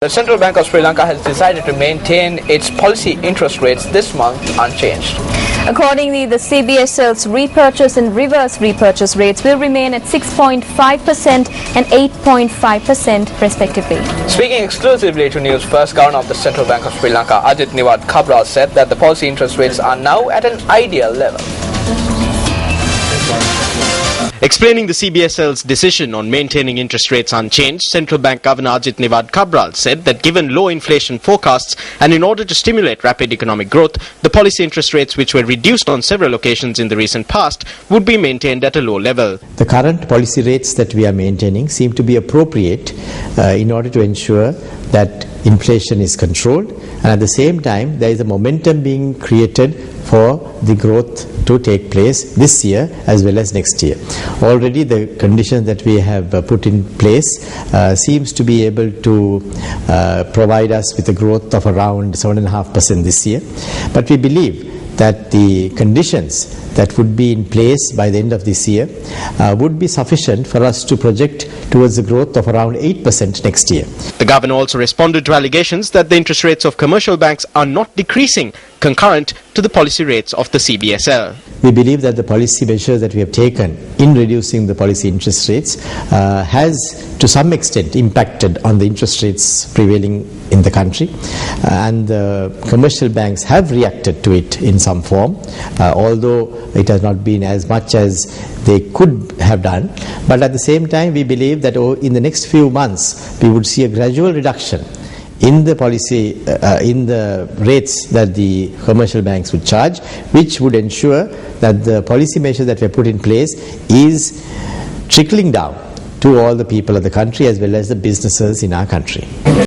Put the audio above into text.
The Central Bank of Sri Lanka has decided to maintain its policy interest rates this month unchanged. Accordingly, the CBSL's repurchase and reverse repurchase rates will remain at 6.5% and 8.5% respectively. Speaking exclusively to News First, Governor of the Central Bank of Sri Lanka, Ajit Niwad Cabral, said that the policy interest rates are now at an ideal level. Explaining the CBSL's decision on maintaining interest rates unchanged, Central Bank Governor Ajit Niwad Cabral said that given low inflation forecasts and in order to stimulate rapid economic growth, the policy interest rates which were reduced on several occasions in the recent past would be maintained at a low level. The current policy rates that we are maintaining seem to be appropriate in order to ensure that inflation is controlled, and at the same time there is a momentum being created for the growth to take place this year as well as next year. Already the conditions that we have put in place seems to be able to provide us with a growth of around 7.5% this year, but we believe that the conditions that would be in place by the end of this year would be sufficient for us to project towards a growth of around 8% next year. The governor also responded to allegations that the interest rates of commercial banks are not decreasing concurrent to the policy rates of the CBSL. We believe that the policy measures that we have taken in reducing the policy interest rates has to some extent impacted on the interest rates prevailing in the country, and commercial banks have reacted to it in some form, although it has not been as much as they could have done. But at the same time, we believe that in the next few months we would see a gradual reduction in the policy, in the rates that the commercial banks would charge, which would ensure that the policy measures that were put in place is trickling down to all the people of the country as well as the businesses in our country.